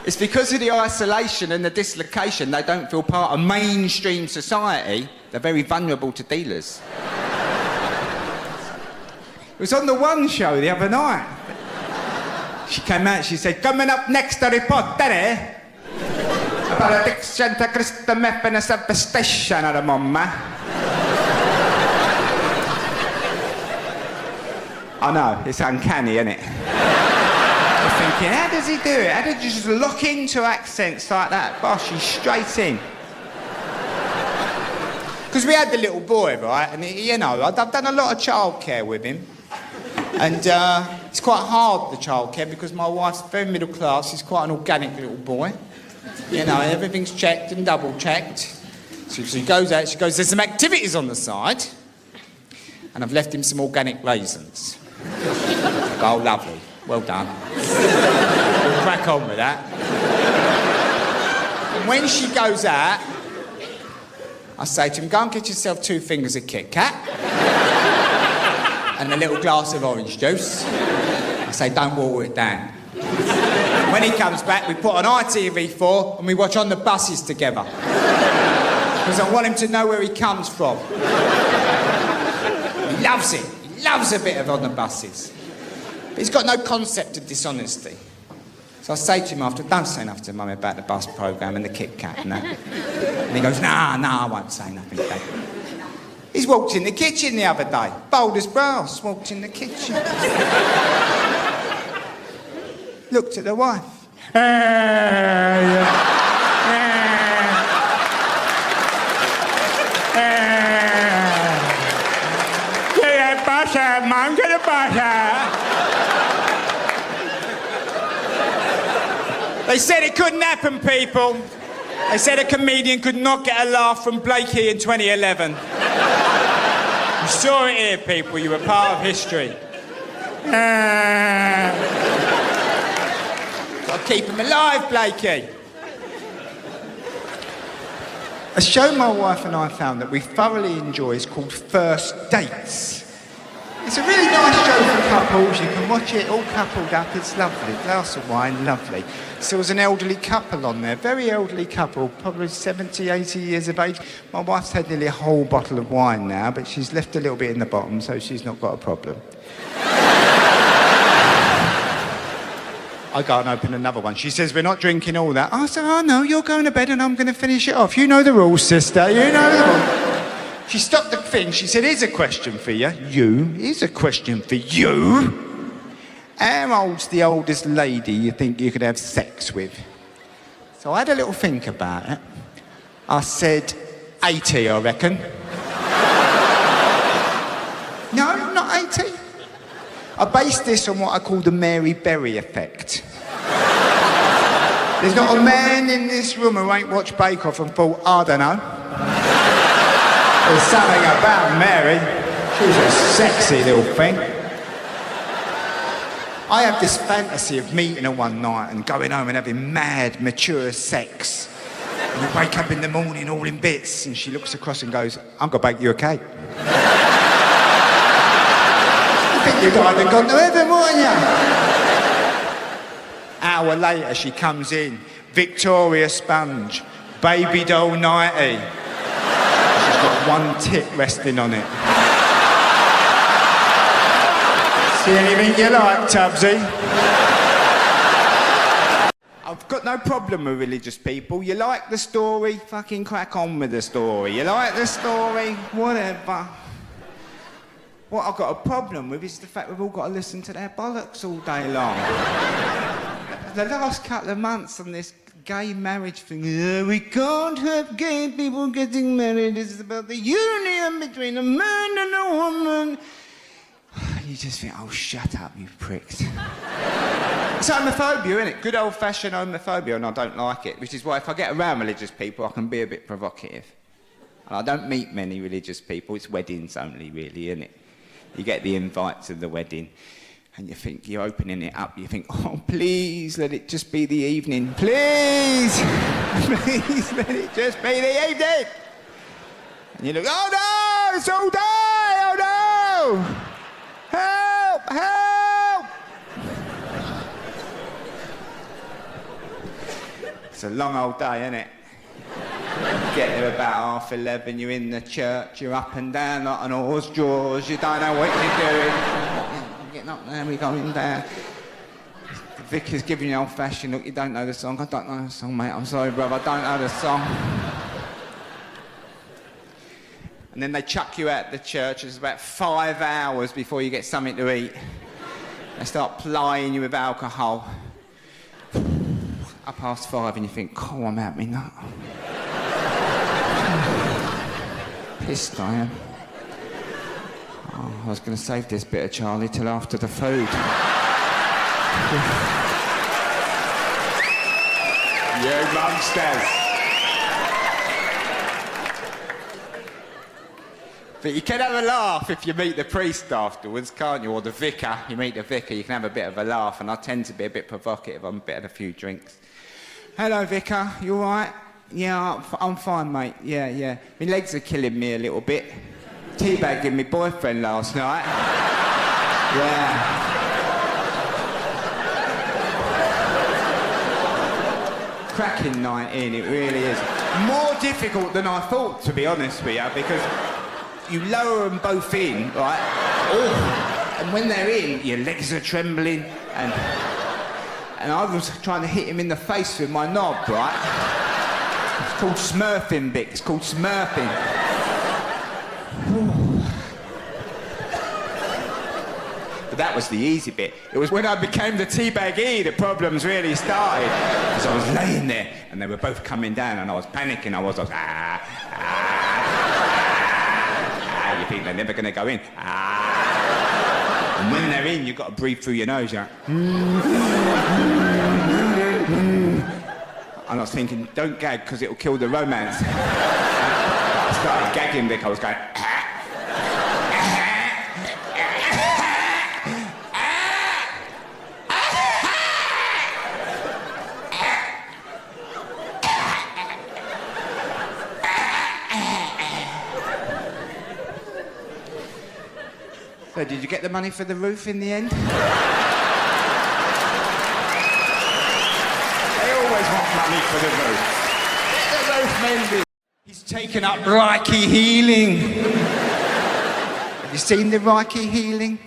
It's because of the isolation and the dislocation, they don't feel part of mainstream society. They're very vulnerable to dealers. It was on the One show the other night. She came out, she said, coming up next to report, Daddy, about addiction to crystal meth in a service station at the moment. I know, it's uncanny, isn't it? You're thinking, how does he do it? How did you just lock into accents like that? Bosh, he's straight in. Because we had the little boy, right? And, you know, I've done a lot of childcare with him. And it's quite hard, the childcare, because my wife's very middle class. He's quite an organic little boy. You know, everything's checked and double-checked. So she goes out, she goes, there's some activities on the side. And I've left him some organic raisins. Oh, lovely. Well done. We'll crack on with that. And when she goes out, I say to him, go and get yourself 2 fingers of Kit Kat and a little glass of orange juice. I say, don't water it down. When he comes back, we put on ITV4 and we watch On the Buses together. Because I want him to know where he comes from. He loves it. He loves a bit of On the Buses. But he's got no concept of dishonesty. So I say to him after, don't say nothing to Mummy about the bus programme and the Kit Kat and that. And he goes, no, I won't say nothing, Dad. He's walked in the kitchen the other day. Bold as brass, walked in the kitchen. Looked at the wife. Mum, get a butter. They said it couldn't happen, people. They said a comedian could not get a laugh from Blakey in 2011. You saw it here, people. You were part of history. Got to keep him alive, Blakey. A show my wife and I found that we thoroughly enjoy is called First Dates. It's a really nice show for couples. You can watch it all coupled up. It's lovely. Glass of wine, lovely. So there was an elderly couple on there, very elderly couple, probably 70, 80 years of age. My wife's had nearly a whole bottle of wine now, but she's left a little bit in the bottom, so she's not got a problem. I go and open another one. She says, we're not drinking all that. I said, oh, no, you're going to bed and I'm going to finish it off. You know the rules, sister. You know the rules. She stopped the thing. She said, here's a question for you. Here's a question for you. How old's the oldest lady you think you could have sex with? So I had a little think about it. I said, 80, I reckon. No, not 80. I based this on what I call the Mary Berry effect. There's not a man in this room who ain't watched Bake Off and thought, I don't know. There's something about Mary. She's a sexy little thing. I have this fantasy of meeting her one night and going home and having mad, mature sex. And you wake up in the morning all in bits, and she looks across and goes, I'm going to bake you a cake. You think you've either gone to heaven, wouldn't you? Hour later, she comes in, Victoria sponge, baby doll 90. She's got one tit resting on it. See anything you like, Tubbsy? I've got no problem with religious people. You like the story? Fucking crack on with the story. You like the story? Whatever. What I've got a problem with is the fact we've all got to listen to their bollocks all day long. The last couple of months on this gay marriage thing, we can't have gay people getting married. It's about the union between a man and a woman. You just think, oh, shut up, you pricks. It's homophobia, isn't it? Good old-fashioned homophobia, and I don't like it, which is why if I get around religious people, I can be a bit provocative. And I don't meet many religious people. It's weddings only, really, isn't it? You get the invite to the wedding, and you think, you're opening it up, you think, oh, please, let it just be the evening. Please! Please, let it just be the evening! And you look, oh, no, it's all day! Oh, no! Help! Help! It's a long old day, isn't it? You get there about 11:30, you're in the church, you're up and down like an horse jaws, you don't know what you're doing. You're getting up there, we're going down. The vicar's giving you an old-fashioned look, you don't know the song. I don't know the song, mate, I'm sorry, brother, I don't know the song. And then they chuck you out the church. It's about 5 hours before you get something to eat. They start plying you with alcohol. 5:30 and you think, oh, I'm out me nut. Pissed I am. Oh, I was going to save this bit of Charlie till after the food. You monsters. But you can have a laugh if you meet the priest afterwards, can't you? Or the vicar. You meet the vicar, you can have a bit of a laugh, and I tend to be a bit provocative. I'm a bit of a few drinks. Hello, vicar. You all right? Yeah, I'm fine, mate. Yeah. My legs are killing me a little bit. Teabagging my boyfriend last night. Yeah. Cracking 19, it really is. More difficult than I thought, to be honest with you, because you lower them both in, right? Oh, and when they're in, your legs are trembling, and I was trying to hit him in the face with my knob, right? It's called smurfing, Vic. It's called smurfing. But that was the easy bit. It was when I became the teabaggee the problems really started. Because I was laying there, and they were both coming down, and I was panicking. I was you think they're never going to go in. And when they're in, you've got to breathe through your nose. You're like, and I was thinking, don't gag, because it'll kill the romance. I started gagging, Vic. I was going, So did you get the money for the roof in the end? They always want money for the roof. Get the roof mended. He's taken up Reiki healing. Have you seen the Reiki healing?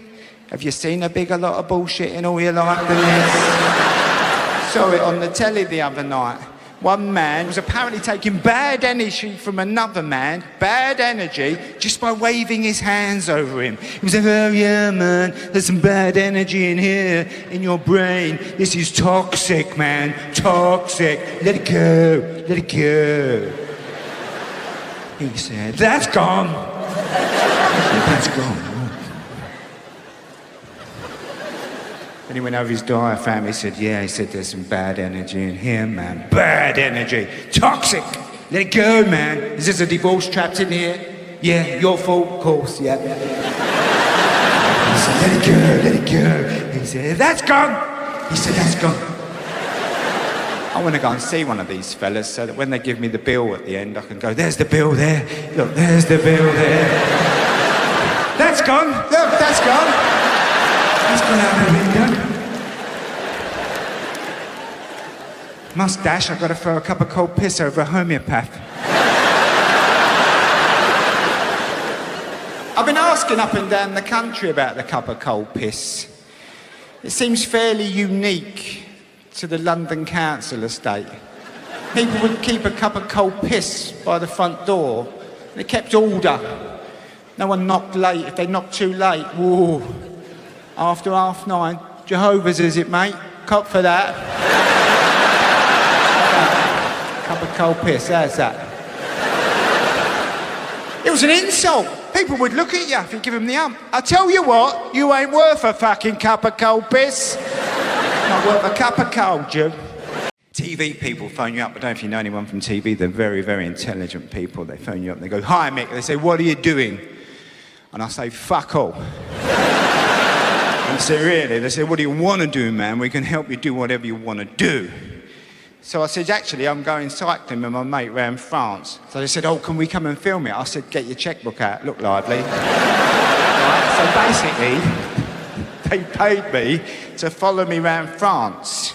Have you seen a bigger lot of bullshit in all your life than this? Saw it on the telly the other night. One man was apparently taking bad energy from another man, bad energy, just by waving his hands over him. He was like, oh yeah, man, there's some bad energy in here, in your brain. This is toxic, man, toxic. Let it go, let it go. He said, that's gone. That's gone. Then he went over his diaphragm, he said, yeah, he said, there's some bad energy in here, man. Bad energy. Toxic. Let it go, man. Is this a divorce trapped in here? Yeah, your fault, of course, yeah. He said, let it go, let it go. He said, that's gone. He said, that's gone. I I want to go and see one of these fellas so that when they give me the bill at the end, I can go, there's the bill there. Look, there's the bill there. That's gone. Look, that's gone. That's gone out the window. Mustache, I've got to throw a cup of cold piss over a homeopath. I've been asking up and down the country about the cup of cold piss. It seems fairly unique to the London council estate. People would keep a cup of cold piss by the front door. They kept order. No one knocked late. If they knocked too late, whoa. After 9:30, Jehovah's is it, mate? Cop for that. Cup of cold piss, how's that? It was an insult. People would look at you if you give them the ump. I tell you what, you ain't worth a fucking cup of cold piss. Not worth a cup of cold, you. TV people phone you up. I don't know if you know anyone from TV. They're very, very intelligent people. They phone you up and they go, hi, Mick. They say, what are you doing? And I say, fuck all. And they say, really? They say, what do you want to do, man? We can help you do whatever you want to do. So I said, actually, I'm going cycling with my mate around France. So they said, oh, can we come and film it? I said, get your checkbook out, look lively. Right? So basically, they paid me to follow me around France.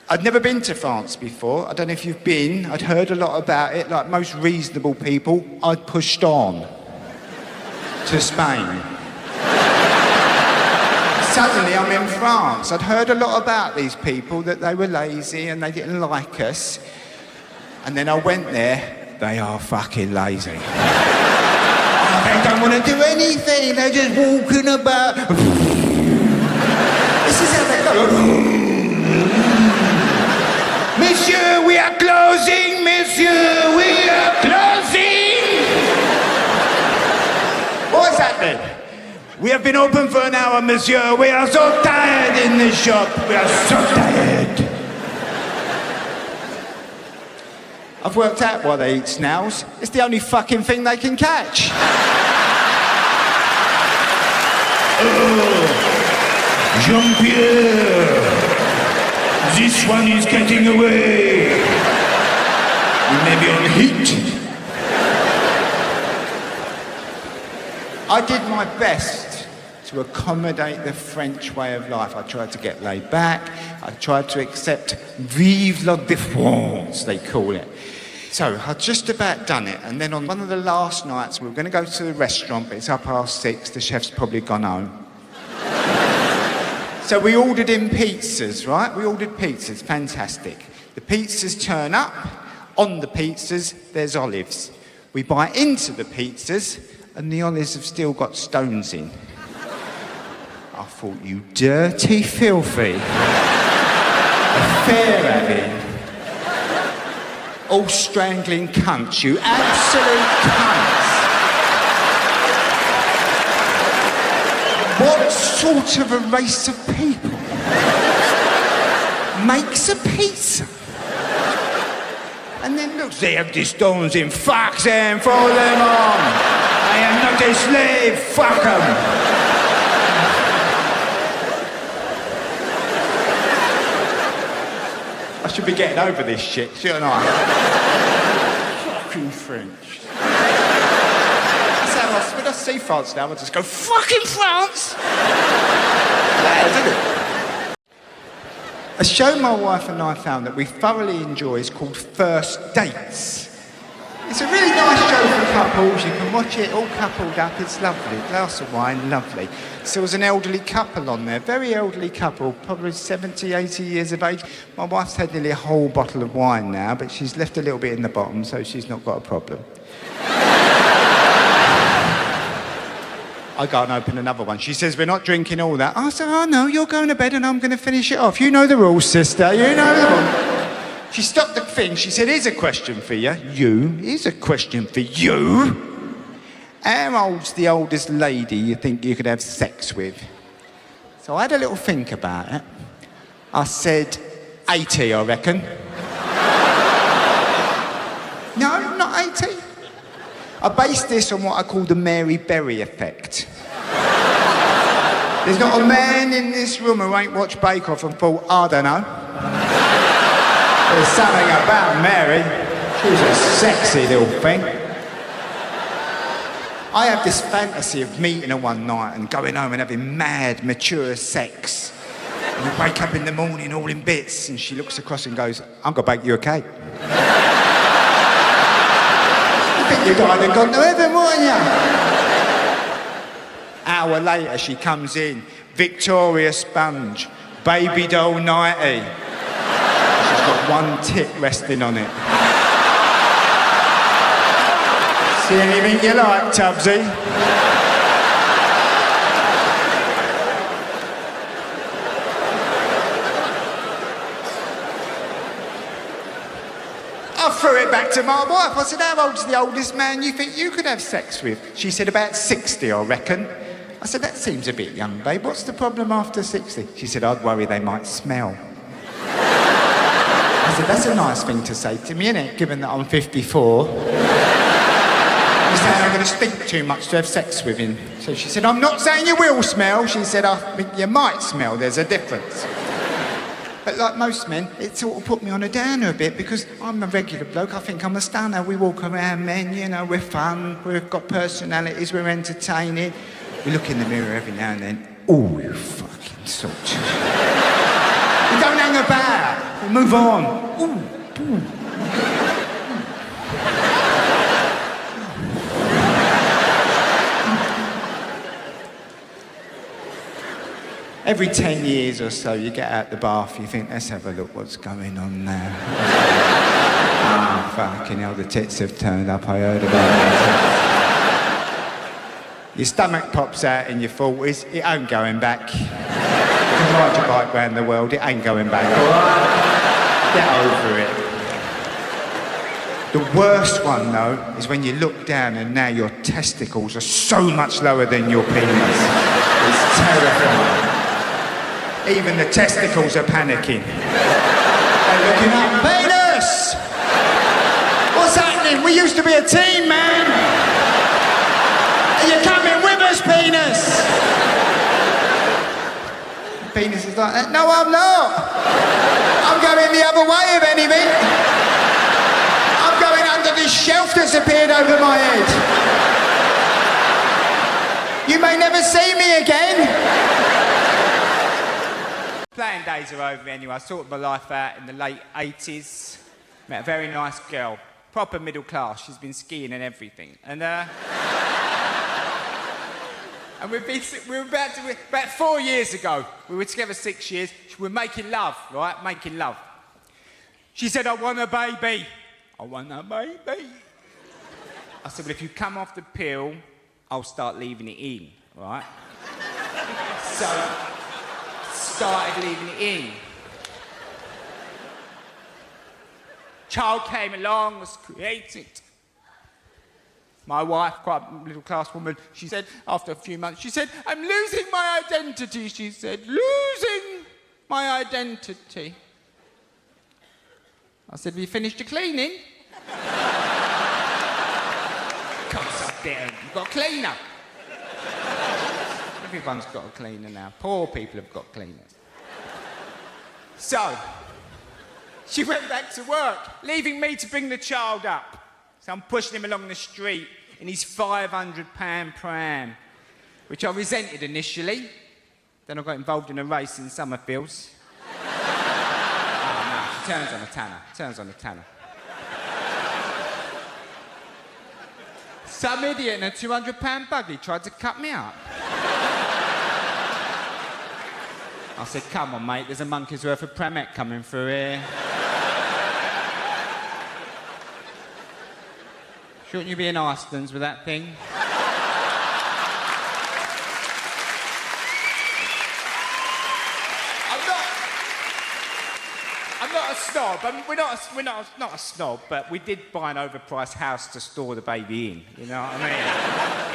I'd never been to France before. I don't know if you've been. I'd heard a lot about it. Like most reasonable people, I'd pushed on to Spain. Suddenly I'm in France. I'd heard a lot about these people, that they were lazy and they didn't like us. And then I went there, they are fucking lazy. Oh, they don't want to do anything, they're just walking about. This is how they go. Monsieur, we are closing, monsieur, we are closing. What's that then? We have been open for an hour, monsieur. We are so tired in this shop. We are so tired. I've worked out why they eat snails. It's the only fucking thing they can catch. Oh, Jean-Pierre, this one is getting away. You may be on heat. I did my best to accommodate the French way of life. I tried to get laid back. I tried to accept vive la différence, they call it. So I'd just about done it. And then on one of the last nights, we were going to go to the restaurant, but it's 6:30. The chef's probably gone home. So we ordered in pizzas, right? We ordered pizzas, fantastic. The pizzas turn up. On the pizzas, there's olives. We bite into the pizzas, and the olives have still got stones in. I thought, you dirty, filthy, affair-having, all strangling cunts, you absolute cunts. What sort of a race of people makes a pizza? And then looks, they have the stones in, fuck them, throw them on. I am not a slave, fuck them. I should be getting over this shit, shouldn't I? Fucking French. That's how when I see France now, I just go, fucking France! Yeah, did it? A show my wife and I found that we thoroughly enjoy is called First Dates. It's a really nice show for couples. You can watch it all coupled up. It's lovely. Glass of wine, lovely. So there was an elderly couple on there, very elderly couple, probably 70, 80 years of age. My wife's had nearly a whole bottle of wine now, but she's left a little bit in the bottom, so she's not got a problem. I go and open another one. She says, we're not drinking all that. I said, oh no, you're going to bed and I'm going to finish it off. You know the rules, sister, you know the rules. She stopped the thing, she said, here's a question for you. Here's a question for you. How old's the oldest lady you think you could have sex with? So I had a little think about it. I said, 80, I reckon. No, not 80. I based this on what I call the Mary Berry effect. There's not a man in this room who ain't watched Bake Off and thought, I don't know. There's something about Mary. She's a sexy little thing. I have this fantasy of meeting her one night and going home and having mad, mature sex. And we wake up in the morning all in bits and she looks across and goes, I'm going to bake you a cake. You think you'd either gone to heaven, wouldn't you? Hour later, she comes in, Victoria sponge, baby doll 90. She's got one tit resting on it. See anything you like, Tubbsy? I threw it back to my wife. I said, how old's the oldest man you think you could have sex with? She said, about 60, I reckon. I said, that seems a bit young, babe. What's the problem after 60? She said, I'd worry they might smell. I said, that's a nice thing to say to me, innit, given that I'm 54. You're saying I'm going to stink too much to have sex with him. So she said, I'm not saying you will smell. She said, I think you might smell. There's a difference. But like most men, it sort of put me on a downer a bit because I'm a regular bloke. I think I'm a stunner. We walk around, men, you know, we're fun, we've got personalities, we're entertaining. We look in the mirror every now and then. Oh, you fucking salt. We don't hang about. We move on. Ooh, ooh. Every 10 years or so, you get out the bath, you think, let's have a look what's going on now. Ah, fucking hell, the tits have turned up, I heard about it. Your stomach pops out in your 40s, it ain't going back. You can ride your bike around the world, it ain't going back, all right? Get over it. The worst one, though, is when you look down and now your testicles are so much lower than your penis. It's terrifying. Even the testicles are panicking. They're looking up. Penis! What's happening? We used to be a team, man. Are you coming with us, penis? Penis is like that. No, I'm not. I'm going the other way, if anything. I'm going under this shelf that's appeared over my head. You may never see me again. Playing days are over anyway. I sorted my life out in the late 80s. Met a very nice girl. Proper middle class. She's been skiing and everything. And about 4 years ago, we were together 6 years. We were making love, right? Making love. She said, I want a baby. I want a baby. I said, well, if you come off the pill, I'll start leaving it in, right? So, started leaving it in. Child came along, was created. My wife, quite a middle class woman, she said, after a few months, she said, I'm losing my identity. She said, losing my identity. I said, have you finished your cleaning? Comes up there, you've got a cleaner. Everyone's got a cleaner now. Poor people have got cleaners. So, she went back to work, leaving me to bring the child up. So I'm pushing him along the street in his £500 pram, which I resented initially. Then I got involved in a race in Summerfields. Oh, no, she turns on a tanner. Some idiot in a £200 buggy tried to cut me up. I said, come on, mate, there's a monkey's worth of Pramet coming through here. Shouldn't you be in Icelands with that thing? I'm not a snob. I mean, we're not a snob, but we did buy an overpriced house to store the baby in. You know what I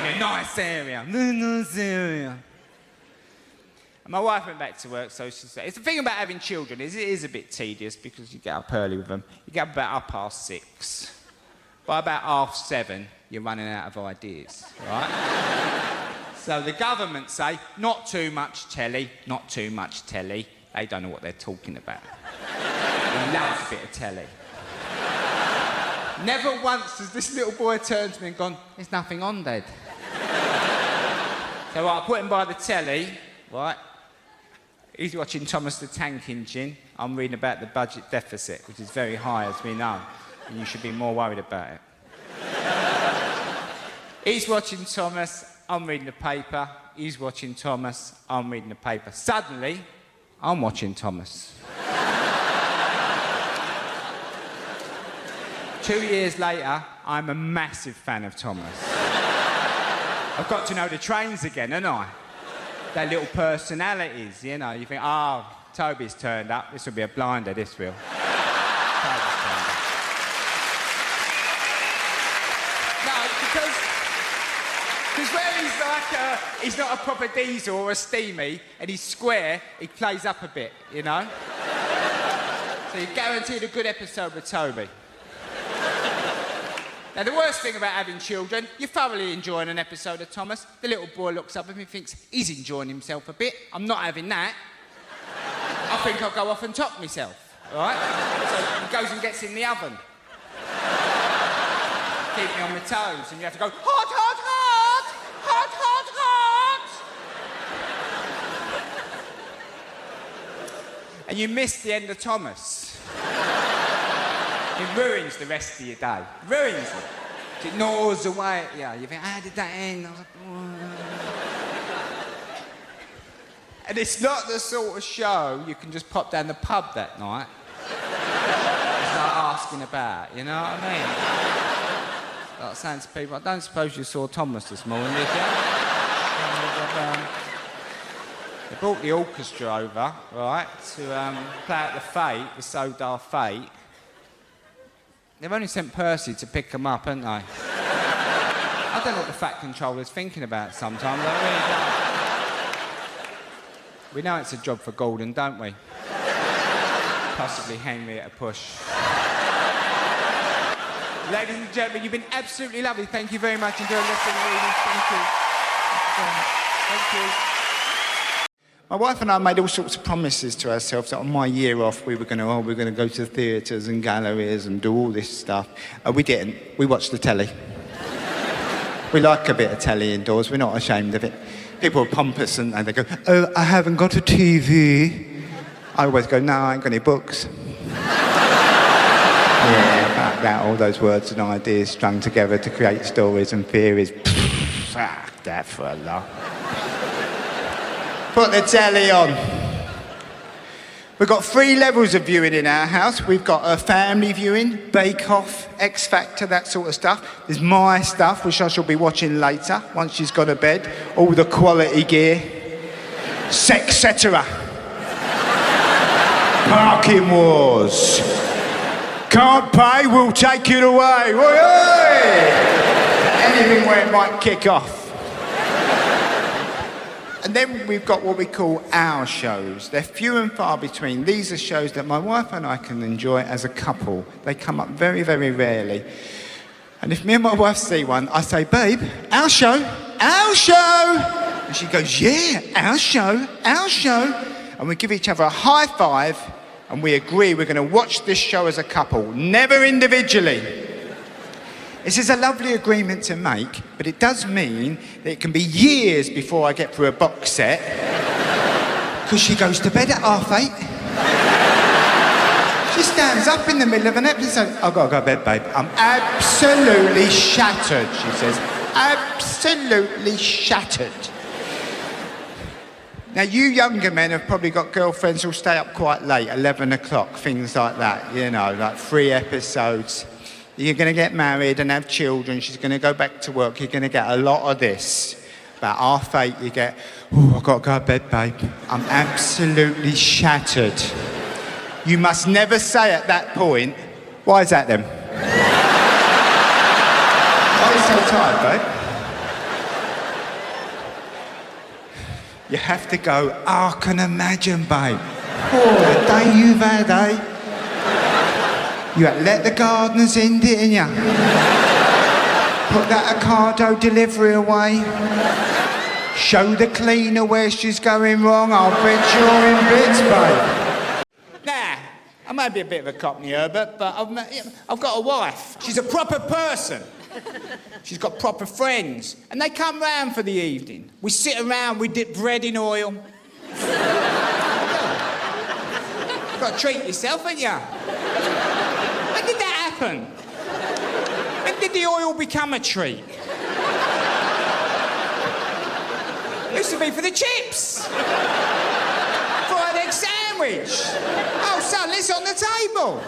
mean? In a nice area. And my wife went back to work, so she said, it's the thing about having children is it is a bit tedious because you get up early with them. You get up about 6:30. By about 7:30, you're running out of ideas, right? So the government say, not too much telly, not too much telly. They don't know what they're talking about. He loves a bit of telly. Never once has this little boy turned to me and gone, there's nothing on, Dad. So I put him by the telly, right? He's watching Thomas the Tank Engine. I'm reading about the budget deficit, which is very high, as we know. And you should be more worried about it. He's watching Thomas, I'm reading the paper. He's watching Thomas, I'm reading the paper. Suddenly, I'm watching Thomas. 2 years later, I'm a massive fan of Thomas. I've got to know the trains again, haven't I? Their little personalities, you know. You think, oh, Toby's turned up. This will be a blinder, this will. Toby's turned up. No, because where he's like, he's not a proper diesel or a steamy, and he's square, he plays up a bit, you know? So you're guaranteed a good episode with Toby. Now, the worst thing about having children, you're thoroughly enjoying an episode of Thomas. The little boy looks up at me and thinks, he's enjoying himself a bit. I'm not having that. I think I'll go off and top myself, all right? So he goes and gets in the oven. Keep me on my toes, and you have to go, hot, hot, hot! Hot, hot, hot! And you miss the end of Thomas. It ruins the rest of your day. Ruins it. It gnaws away at you. You think, how did that end? I was like, and it's not the sort of show you can just pop down the pub that night and start asking about, you know what I mean? Like saying to people, I don't suppose you saw Thomas this morning, did you? They brought the orchestra over, right, to play out the Fate, the So Dar Fate. They've only sent Percy to pick them up, haven't they? I don't know what the Fat Controller's thinking about sometimes. I really don't. We know it's a job for Gordon, don't we? Possibly Henry at a push. Ladies and gentlemen, you've been absolutely lovely. Thank you very much. Enjoy listening to reading. Thank you. Thank you. My wife and I made all sorts of promises to ourselves that on my year off we were going to go to theatres and galleries and do all this stuff. We didn't. We watched the telly. We like a bit of telly indoors. We're not ashamed of it. People are pompous and they go, oh, I haven't got a TV. I always go, no, I ain't got any books. Yeah, about that, all those words and ideas strung together to create stories and theories. Fuck that for a lot. Put the telly on. We've got 3 levels of viewing in our house. We've got a family viewing, Bake Off, X Factor, that sort of stuff. There's my stuff, which I shall be watching later, once she's gone to bed. All the quality gear. Sexcetera. Parking Wars. Can't pay, we'll take it away. Oi, oi! Anything where it might kick off. And then we've got what we call our shows. They're few and far between. These are shows that my wife and I can enjoy as a couple. They come up very, very rarely. And if me and my wife see one, I say, babe, our show, our show. And she goes, yeah, our show, our show. And we give each other a high five and we agree we're going to watch this show as a couple, never individually. This is a lovely agreement to make, but it does mean that it can be years before I get through a box set, because she goes to bed at 8:30. She stands up in the middle of an episode. I've got to go to bed, babe. I'm absolutely shattered, she says. Absolutely shattered. Now, you younger men have probably got girlfriends who'll stay up quite late, 11 o'clock, things like that, you know, like 3 episodes. You're going to get married and have children. She's going to go back to work. You're going to get a lot of this. About 8:30, you get, oh, I've got to go to bed, babe. I'm absolutely shattered. You must never say at that point, why is that then? Why are you so tired, babe? You have to go, oh, I can imagine, babe. Oh, the day you've had, eh? You had to let the gardeners in, didn't you? Put that Ocado delivery away. Show the cleaner where she's going wrong. I'll bet you're in bits, babe. Now, I'm maybe a bit of a Cockney Herbert, but I've got a wife. She's a proper person. She's got proper friends. And they come round for the evening. We sit around, we dip bread in oil. You've got to treat yourself, haven't you? When did that happen? When did the oil become a treat? It used to be for the chips. For an egg sandwich. Oh, suddenly it's on the table.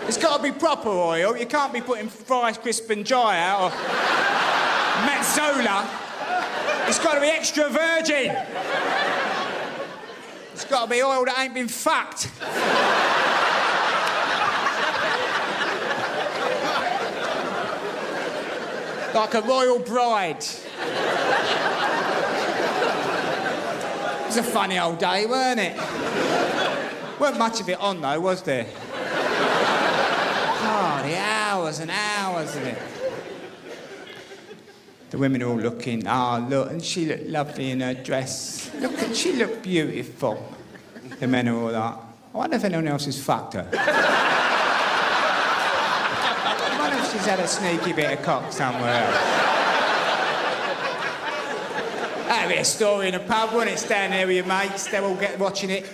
It's got to be proper oil. You can't be putting Fry's Crisp and Dry out or Mazzola. It's got to be extra virgin. It's got to be oil that ain't been fucked. Like a royal bride. It was a funny old day, weren't it? Weren't much of it on, though, was there? Oh, the hours and hours of it. The women all looking, look, and she looked lovely in her dress. Look, and she looked beautiful. The men are all like, I wonder if anyone else has fucked her. I wonder if she's had a sneaky bit of cock somewhere else. That'd be a story in a pub, wouldn't it? Stand there with your mates, they're all watching it.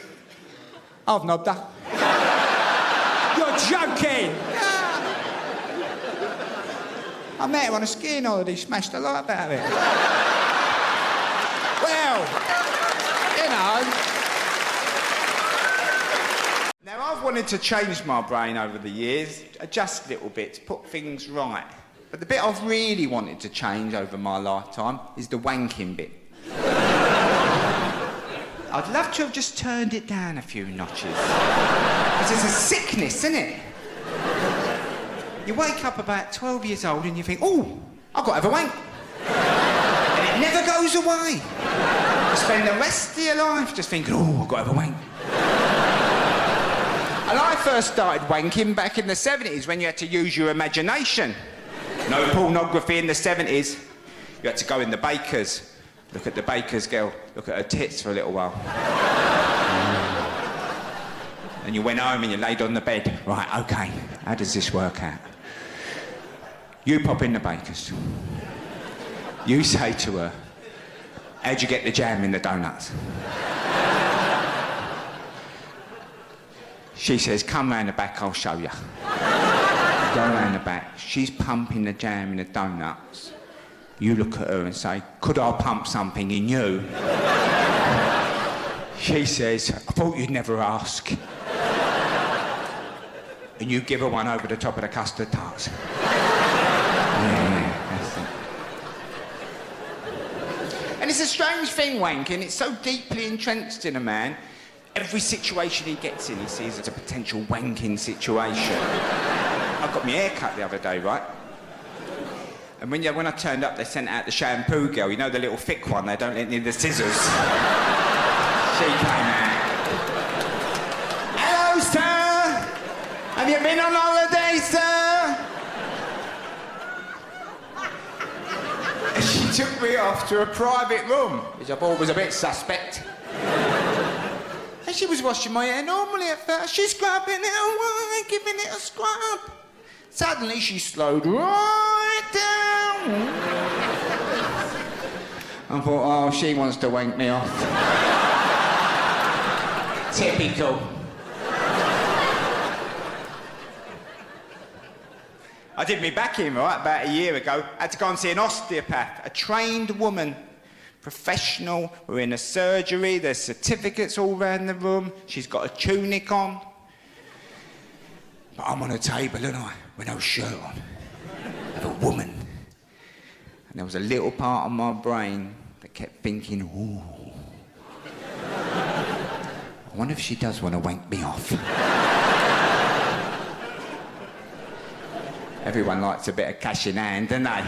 I've knobbed her. You're joking! I met her on a skiing holiday, smashed the light out of it. Well, you know. Now, I've wanted to change my brain over the years, adjust little bits, put things right. But the bit I've really wanted to change over my lifetime is the wanking bit. I'd love to have just turned it down a few notches. Because it's a sickness, isn't it? You wake up about 12 years old and you think, oh, I've got to have a wank. And it never goes away. You spend the rest of your life just thinking, oh, I've got to have a wank. And I first started wanking back in the 70s when you had to use your imagination. No pornography in the 70s. You had to go in the baker's, look at the baker's girl, look at her tits for a little while. And you went home and you laid on the bed. Right, OK, how does this work out? You pop in the baker's. You say to her, how'd you get the jam in the doughnuts? She says, come round the back, I'll show you. Go round the back. She's pumping the jam in the doughnuts. You look at her and say, could I pump something in you? She says, I thought you'd never ask. And you give her one over the top of the custard tarts. Yeah, that's it. And it's a strange thing, wanking. It's so deeply entrenched in a man. Every situation he gets in, he sees as a potential wanking situation. I got my hair cut the other day, right? And when I turned up, they sent out the shampoo girl. You know, the little thick one, they don't let near the scissors. She came out. Hello, sir! Have you been on holiday, sir? And she took me off to a private room, which I thought was a bit suspect. And she was washing my hair normally at first. She's scrubbing it away, giving it a scrub. Suddenly, she slowed right down. I thought, oh, she wants to wank me off. Typical. I did me back in, right, about a year ago. I had to go and see an osteopath, a trained woman, professional. We're in a surgery, there's certificates all around the room. She's got a tunic on. But I'm on a table, aren't I, with no shirt on. With a woman. And there was a little part of my brain that kept thinking, ooh. I wonder if she does want to wank me off. Everyone likes a bit of cash in hand, don't they?